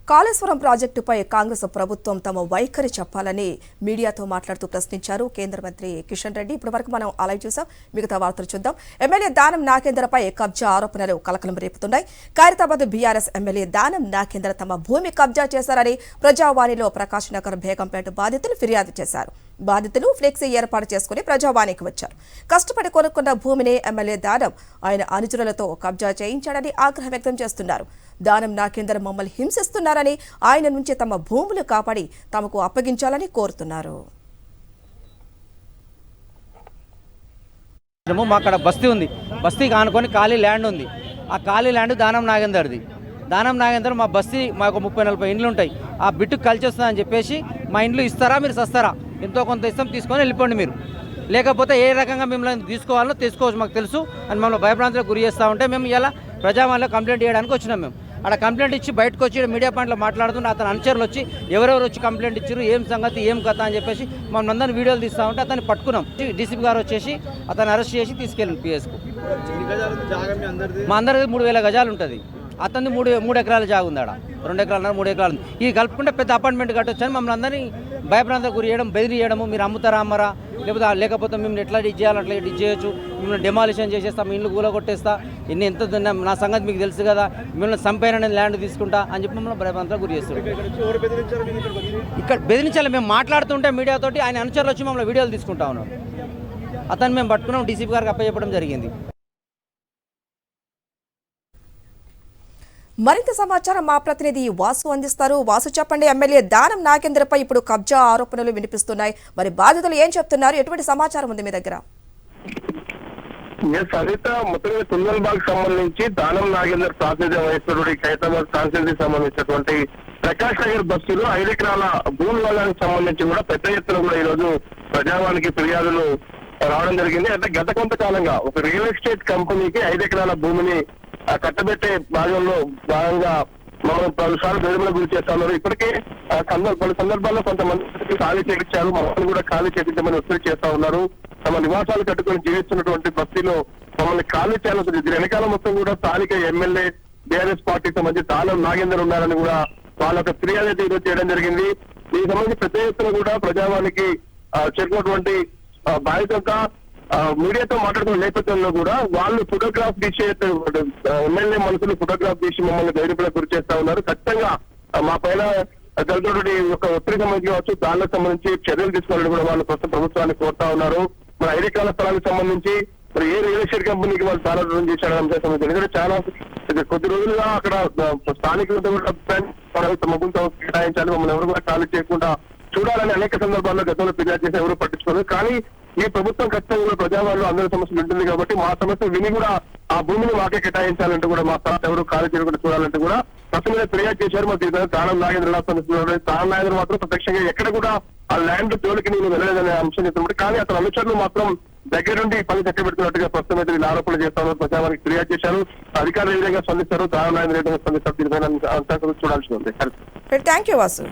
కాళేశ్వరం ప్రాజెక్టుపై కాంగ్రెస్ ప్రభుత్వం తమ వైఖరి చెప్పాలని మీడియాతో మాట్లాడుతూ ప్రశ్నించారు కేంద్ర మంత్రి కిషన్ రెడ్డి. ఇప్పటివరకు మనం అలైవ్ చూసాం. మిగతా వార్తలు చూద్దాం. ఎమ్మెల్యే దానం నాగేంద్రపై కబ్జా ఆరోపణలు కలకలం రేపుతున్నాయి. ఖైరతాబాద్ బీఆర్ఎస్ ఎమ్మెల్యే దానం నాగేంద్ర తమ భూమి కబ్జా చేశారని ప్రజావాణిలో ప్రకాష్ నగర్ బేగంపేట బాధితులు ఫిర్యాదు చేశారు. బాధితులు ఫ్లెక్సీ ఏర్పాటు చేసుకుని ప్రజావాణికి వచ్చారు. కష్టపడి కొనుక్కున్న భూమిని ఎమ్మెల్యే దానం ఆయన అనుచరులతో కబ్జా చేయించాడని ఆగ్రహం వ్యక్తం చేస్తున్నారు. దానం నాగేందర్ మమ్మల్ని హింసిస్తున్నారని, ఆయన నుంచి తమ భూములు కాపాడి తమకు అప్పగించాలని కోరుతున్నారు. అక్కడ బస్తీ ఉంది, బస్తీకి ఆనుకొని ఖాళీ ల్యాండ్ ఉంది. ఆ ఖాళీ ల్యాండ్ దానం నాగేందర్ది. దానం నాగేందర్ మా బస్తీ మాకు 30-40 ఇండ్లు ఉంటాయి. ఆ బిట్టుకు కలిసి వస్తుందని చెప్పేసి మా ఇండ్లు ఇస్తారా, మీరు సస్తారా, ఎంతో కొంత ఇస్తాం, తీసుకొని వెళ్ళిపోండి మీరు, లేకపోతే ఏ రకంగా మిమ్మల్ని తీసుకోవాలో తీసుకోవచ్చు మాకు తెలుసు అని మమ్మల్ని భయభ్రాంతులకు గురి చేస్తూ ఉంటే మేము ఇలా ప్రజావాణిలో కంప్లైంట్ చేయడానికి వచ్చినాం. మేము అక్కడ కంప్లైంట్ ఇచ్చి బయటకు వచ్చి మీడియా పాయింట్లో మాట్లాడుతుంటే అతను అనుచరులు వచ్చి ఎవరెవరు వచ్చి కంప్లైంట్ ఇచ్చారు, ఏం సంగతి, ఏం కథ అని చెప్పేసి మమ్మల్ని అందరినీ వీడియోలు తీస్తూ ఉంటే అతన్ని పట్టుకున్నాం. డీసీపీ గారు వచ్చేసి అతను అరెస్ట్ చేసి తీసుకెళ్ళింది పిఎస్కు. మా అందరికీ 3000 గజాలు ఉంటుంది. అతన్ని 3 ఎకరాల జాగా ఉంది. ఆడ 2 ఎకరాలు 3 ఎకరాలు ఉంది. ఈ కలుపుకుంటే పెద్ద అపార్ట్మెంట్ కట్టొచ్చని మమ్మల్ని అందరినీ భయభ్రాంతకు గురి చేయడం, బెదిరి చేయడము, మీరు అమ్ముతారా అమ్మరా, లేకపోతే మేము ఎట్లా డిజ్ చేయాలి అట్లా డిజ్ చేయొచ్చు, మిమ్మల్ని డెమాలిషన్ చేసేస్తా, మీ ఇల్లు కూల కొట్టేస్తా, ఇన్ని ఎంత నా సంగతి మీకు తెలుసు కదా, మిమ్మల్ని చంపైన నేను ల్యాండ్ తీసుకుంటా అని చెప్పి మమ్మల్ని భయభ్రాంతకు గురి చేస్తారు. ఇక్కడ బెదిరించాలి. మేము మాట్లాడుతుంటే మీడియాతోటి ఆయన అనుచరులు వచ్చి మమ్మల్ని వీడియోలు తీసుకుంటా ఉన్నాం. అతన్ని మేము పట్టుకున్నాం, డీసీపీ గారికి అప్పచెప్పడం జరిగింది. మరింత సమాచారం మా ప్రతినిధి వాసు అందిస్తారు. వాసు, చెప్పండి. ఎమ్మెల్యే దానం నాగేంద్రపై ఇప్పుడు కబ్జా ఆరోపణలు వినిపిస్తున్నాయి. మరి బాధితులు ఏం చెప్తున్నారు? ఎటువంటి సమాచారం ఉంది మీ దగ్గర? సరిత మొత్తంగా తుంగల్బాగ్ సంబంధించి దానం నాగేందర్ ప్రాతినిధ్యం వహిస్తున్నటువంటి ఖైరతాబాద్ కాన్స్టిట్యూన్సీకి సంబంధించినటువంటి ప్రకాష్ నగర్ బస్తీలో 5 ఎకరాల భూమి వివాదానికి సంబంధించి కూడా పెద్ద ఎత్తున కూడా ఈ రోజు ప్రజావానికి ఫిర్యాదులు రావడం జరిగింది. అంటే గత కొంతకాలంగా ఒక రియల్ ఎస్టేట్ కంపెనీకి 5 ఎకరాల భూమిని కట్టబెట్టే భాగంలో భాగంగా మనం పలుసార్లు బెదిరింపులకు గురి చేస్తా ఉన్నారు. ఇప్పటికే పలు సందర్భాల్లో కొంతమంది ఖాళీ చేయించారు, మమ్మల్ని కూడా ఖాళీ చేయించమని ఒత్తిడి చేస్తా ఉన్నారు. తమ నివాసాలు కట్టుకొని జీవిస్తున్నటువంటి బస్తీలో మమ్మల్ని ఖాళీ చేయాల్సి దీని వెనకాల మొత్తం కూడా స్థానిక ఎమ్మెల్యే బీఆర్ఎస్ పార్టీకి సంబంధించి దానం నాగేందర్ ఉన్నారని కూడా వాళ్ళ ఒక ఫిర్యాదు అయితే ఈరోజు చేయడం జరిగింది. దీనికి సంబంధించి పెద్ద ఎత్తున కూడా ప్రజావానికి చేరుకున్నటువంటి బాధితులతో మీడియాతో మాట్లాడుతున్న నేపథ్యంలో కూడా వాళ్ళు ఫోటోగ్రాఫ్ తీసే ఎమ్మెల్యే మనుషులు ఫోటోగ్రాఫ్ తీసి మమ్మల్ని ధైర్యపలకు గురి చేస్తా ఉన్నారు. ఖచ్చితంగా మా పైన జరుగుతున్నటువంటి ఒక ఒత్తిడి సంబంధించి కావచ్చు, దానికి సంబంధించి చర్యలు తీసుకోవాలని కూడా వాళ్ళు ప్రస్తుత ప్రభుత్వాన్ని కోరుతా ఉన్నారు. మన 5 ఎకరాల స్థలానికి సంబంధించి మరి ఏ రియల్ ఎస్టేట్ కంపెనీకి వాళ్ళు తారాటం చేశారని అంశం ఎందుకంటే చాలా కొద్ది రోజులుగా అక్కడ స్థానికులతో కూడా మగ్గులతో కేటాయించాలి, మమ్మల్ని ఎవరు కూడా ఖాళీ చేయకుండా చూడాలని అనేక సందర్భాల్లో గతంలో ఫిర్యాదు చేసి ఎవరు పట్టించుకోలేదు. కానీ ఈ ప్రభుత్వం ఖచ్చితంగా ప్రజావాళ్ళు అందరి సమస్యలు ఉంటుంది కాబట్టి మా సమస్య విని కూడా ఆ భూమిని మాకే కేటాయించాలంటే కూడా మా స్థానం ఎవరు ఖాళీ చేయకుండా చూడాలంటే కూడా ఫస్ట్ మీద ఫిర్యాదు చేశారు. మాకు దానం నాగేంద్ర సమస్య దానం నాగేంద్ర మాత్రం ప్రత్యక్షంగా ఎక్కడ కూడా ఆ ల్యాండ్ జోలికి నేను వెళ్ళలేదనే అంశం చెప్తున్నట్టు, కానీ అతని అనుచరులు మాత్రం దగ్గర నుండి పని చక్కబెడుతున్నట్టుగా ప్రస్తుతం అయితే వీళ్ళు ఆరోపణలు చేస్తామని ప్రజావానికి ఫిర్యాదు చేశారు. అధికారులు ఏ విధంగా స్పందిస్తారు, దానం నాగేంద్ర ఏ విధంగా స్పందిస్తారు, దీనిపైన అంశాలు చూడాల్సి ఉంది. Thank you Vasu.